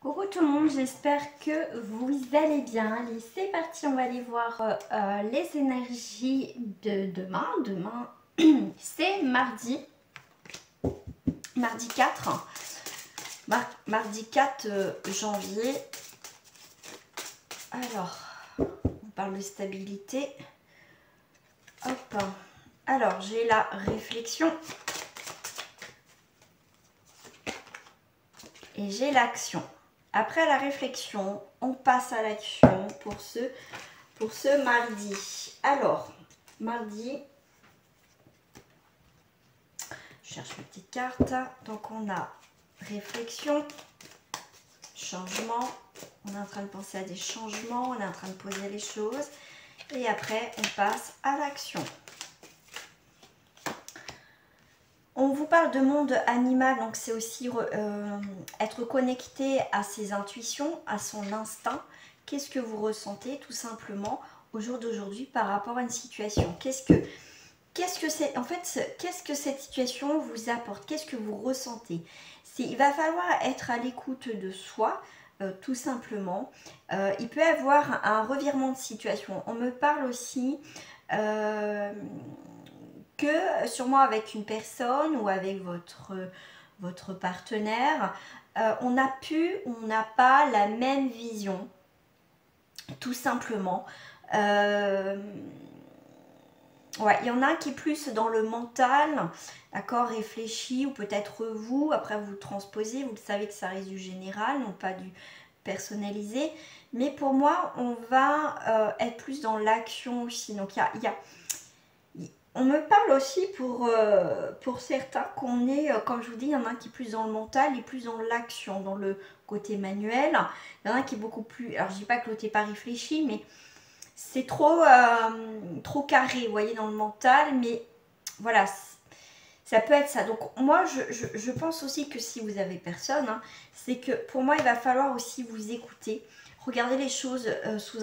Coucou tout le monde, j'espère que vous allez bien. Allez, c'est parti, on va aller voir les énergies de demain. Demain, c'est mardi 4, mardi 4 janvier. Alors, on parle de stabilité. Hop. Alors, j'ai la réflexion et j'ai l'action. Après la réflexion, on passe à l'action pour ce mardi. Alors, mardi, je cherche mes petites cartes. Donc, on a réflexion, changement. On est en train de penser à des changements, on est en train de poser les choses. Et après, on passe à l'action. On vous parle de monde animal, donc c'est aussi être connecté à ses intuitions, à son instinct. Qu'est-ce que vous ressentez tout simplement au jour d'aujourd'hui par rapport à une situation? Qu'est-ce que cette situation vous apporte? Qu'est-ce que vous ressentez? Il va falloir être à l'écoute de soi, tout simplement. Il peut y avoir un revirement de situation. On me parle aussi que sûrement avec une personne ou avec votre partenaire, on n'a pas la même vision, tout simplement. Ouais, il y en a un qui est plus dans le mental, d'accord, réfléchi, ou peut-être vous, après vous transposez, vous le savez que ça reste du général, non pas du personnalisé. Mais pour moi, on va être plus dans l'action aussi. Donc on me parle aussi pour certains qu'on est, comme je vous dis, il y en a un qui est plus dans le mental et plus dans l'action, dans le côté manuel. Il y en a un qui est beaucoup plus, alors je dis pas que l'autre n'est pas réfléchi, mais c'est trop carré, vous voyez, dans le mental, mais voilà, ça peut être ça. Donc moi, je pense aussi que si vous avez personne, hein, c'est que pour moi, il va falloir aussi vous écouter, regarder les choses sous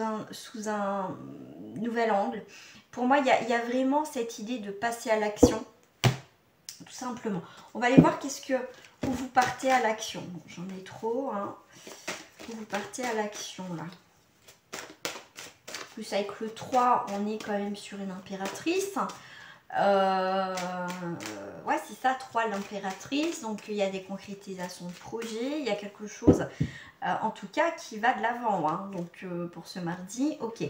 un nouvel angle. Pour moi, il y a vraiment cette idée de passer à l'action, tout simplement. On va aller voir où vous partez à l'action. Bon, j'en ai trop, hein. Où vous partez à l'action, là. Plus avec le 3, on est quand même sur une impératrice. Ouais, c'est ça, 3, l'impératrice. Donc, il y a des concrétisations de projets. Il y a quelque chose, en tout cas, qui va de l'avant. Hein. Donc, pour ce mardi, ok.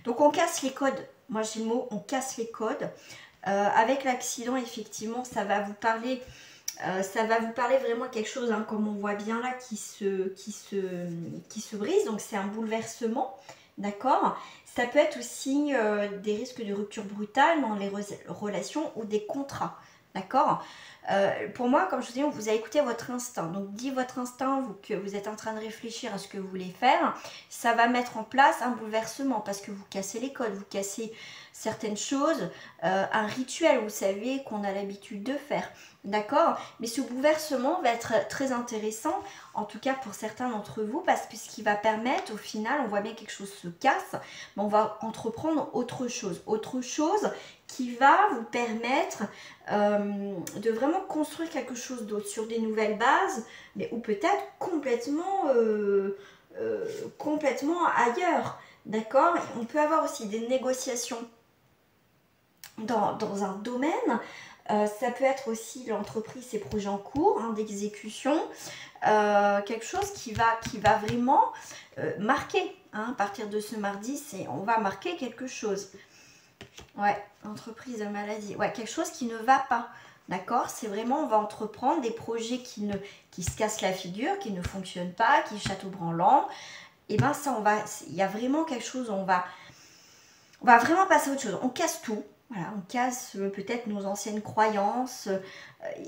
Donc, on casse les codes. Moi, j'ai le mot, on casse les codes. Avec l'accident, effectivement, ça va vous parler... vraiment quelque chose, hein, comme on voit bien là, qui se brise. Donc, c'est un bouleversement. D'accord? Ça peut être aussi des risques de rupture brutale dans les relations ou des contrats. D'accord? Pour moi, comme je vous dis, on vous a écouté votre instinct. Donc, dit votre instinct, que vous êtes en train de réfléchir à ce que vous voulez faire, ça va mettre en place un bouleversement parce que vous cassez les codes, vous cassez certaines choses, un rituel, vous savez, qu'on a l'habitude de faire. D'accord? Mais ce bouleversement va être très intéressant, en tout cas pour certains d'entre vous, parce que ce qui va permettre, au final, on voit bien quelque chose se casse, mais on va entreprendre autre chose qui va vous permettre de vraiment construire quelque chose d'autre sur des nouvelles bases, mais ou peut-être complètement ailleurs. D'accord? On peut avoir aussi des négociations dans un domaine. Ça peut être aussi l'entreprise, ses projets en cours, hein, d'exécution. Quelque chose qui va vraiment marquer. Hein, à partir de ce mardi, on va marquer quelque chose. Ouais, entreprise de maladie. Ouais, quelque chose qui ne va pas. D'accord? C'est vraiment, on va entreprendre des projets qui se cassent la figure, qui ne fonctionnent pas, qui château branlant. Et bien ça, il y a vraiment quelque chose, on va vraiment passer à autre chose. On casse tout. Voilà, on casse peut-être nos anciennes croyances.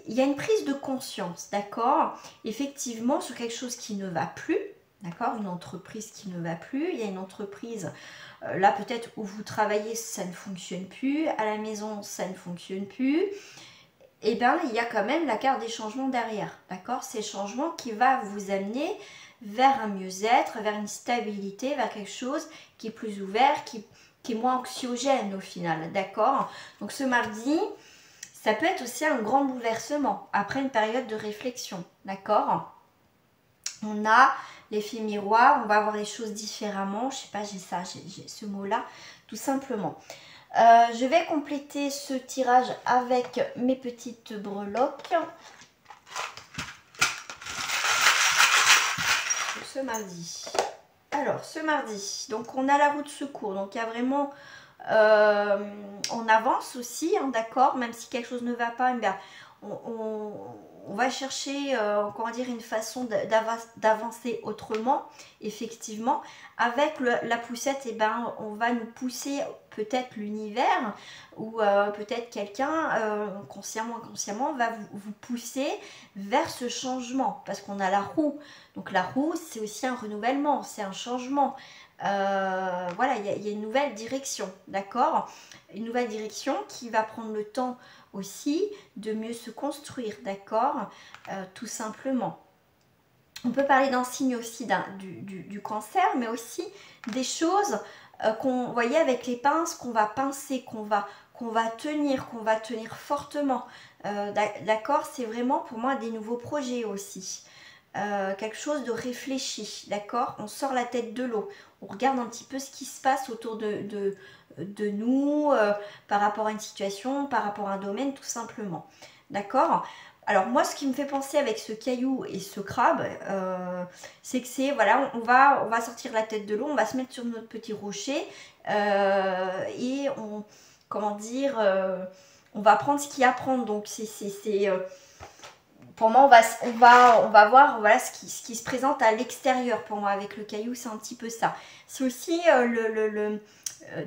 Il y a une prise de conscience, d'accord? Effectivement, sur quelque chose qui ne va plus, d'accord? Une entreprise qui ne va plus. Il y a une entreprise, là peut-être où vous travaillez, ça ne fonctionne plus. À la maison, ça ne fonctionne plus. Et bien, il y a quand même la carte des changements derrière, d'accord? Ces changements qui va vous amener vers un mieux-être, vers une stabilité, vers quelque chose qui est plus ouvert, qui est moins anxiogène au final, d'accord? Donc ce mardi, ça peut être aussi un grand bouleversement après une période de réflexion, d'accord? On a l'effet miroir, on va voir les choses différemment. Je sais pas, j'ai ce mot-là, tout simplement. Je vais compléter ce tirage avec mes petites breloques. Ce mardi. Alors, ce mardi, donc on a la roue de secours. Donc, il y a vraiment... on avance aussi, hein, d'accord. Même si quelque chose ne va pas, eh bien, on va chercher, comment dire, une façon d'avancer autrement, effectivement. Avec la poussette, eh ben, on va nous pousser peut-être l'univers ou peut-être quelqu'un, consciemment ou inconsciemment, va vous pousser vers ce changement. Parce qu'on a la roue. Donc la roue, c'est aussi un renouvellement, c'est un changement. Voilà, il y a une nouvelle direction, d'accord? Une nouvelle direction qui va prendre le temps aussi de mieux se construire, d'accord? Tout simplement. On peut parler d'un signe aussi du cancer, mais aussi des choses qu'on voyait avec les pinces, qu'on va pincer, qu'on va tenir fortement. D'accord? C'est vraiment pour moi des nouveaux projets aussi. Quelque chose de réfléchi, d'accord? On sort la tête de l'eau, on regarde un petit peu ce qui se passe autour de nous, par rapport à une situation, par rapport à un domaine, tout simplement, d'accord? Alors moi, ce qui me fait penser avec ce caillou et ce crabe, c'est que c'est, voilà, on va sortir la tête de l'eau, on va se mettre sur notre petit rocher, et comment dire, on va prendre ce qu'il y a à prendre, donc pour moi, on va voir, voilà, ce qui se présente à l'extérieur. Pour moi, avec le caillou, c'est un petit peu ça. C'est aussi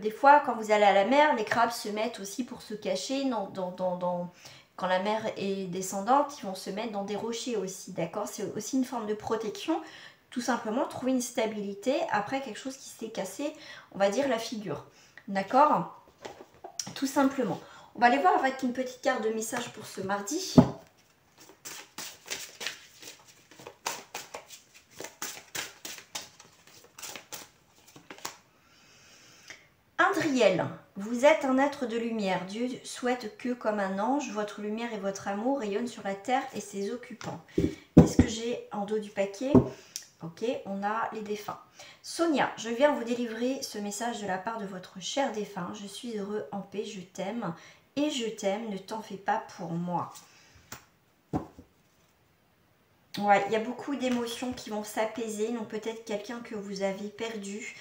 des fois, quand vous allez à la mer, les crabes se mettent aussi pour se cacher. Quand la mer est descendante, ils vont se mettre dans des rochers aussi, d'accord? C'est aussi une forme de protection. Tout simplement, trouver une stabilité après quelque chose qui s'est cassé, on va dire, la figure. D'accord? Tout simplement. On va aller voir avec une petite carte de message pour ce mardi. Indriel, vous êtes un être de lumière. Dieu souhaite que, comme un ange, votre lumière et votre amour rayonnent sur la terre et ses occupants. Qu'est-ce que j'ai en dos du paquet? Ok, on a les défunts. Sonia, je viens vous délivrer ce message de la part de votre cher défunt. Je suis heureux, en paix, je t'aime et je t'aime, ne t'en fais pas pour moi. Ouais, il y a beaucoup d'émotions qui vont s'apaiser, donc peut-être quelqu'un que vous avez perdu.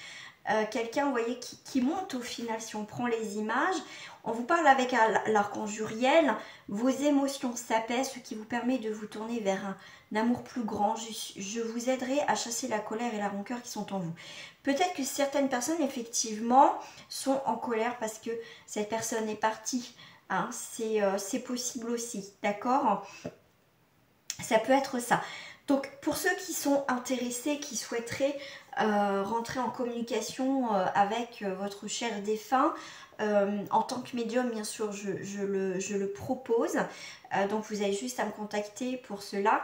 Quelqu'un, vous voyez, qui monte au final, si on prend les images. On vous parle avec l'archange Uriel, vos émotions s'apaisent, ce qui vous permet de vous tourner vers un amour plus grand. Je vous aiderai à chasser la colère et la rancœur qui sont en vous. Peut-être que certaines personnes, effectivement, sont en colère parce que cette personne est partie. Hein, c'est possible aussi, d'accord? Ça peut être ça. Donc, pour ceux qui sont intéressés, qui souhaiteraient rentrer en communication avec votre cher défunt, en tant que médium, bien sûr, je le propose. Donc, vous avez juste à me contacter pour cela.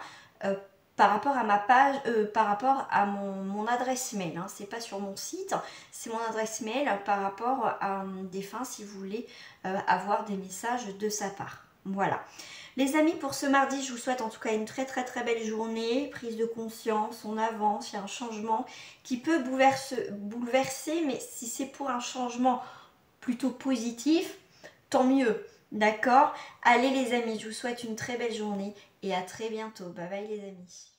Par rapport à ma page, par rapport à mon adresse mail, hein. C'est pas sur mon site, c'est mon adresse mail par rapport à un défunt si vous voulez avoir des messages de sa part. Voilà. Les amis, pour ce mardi, je vous souhaite en tout cas une très belle journée, prise de conscience, on avance, il y a un changement qui peut bouleverser, mais si c'est pour un changement plutôt positif, tant mieux, d'accord? Allez les amis, je vous souhaite une très belle journée et à très bientôt. Bye bye les amis.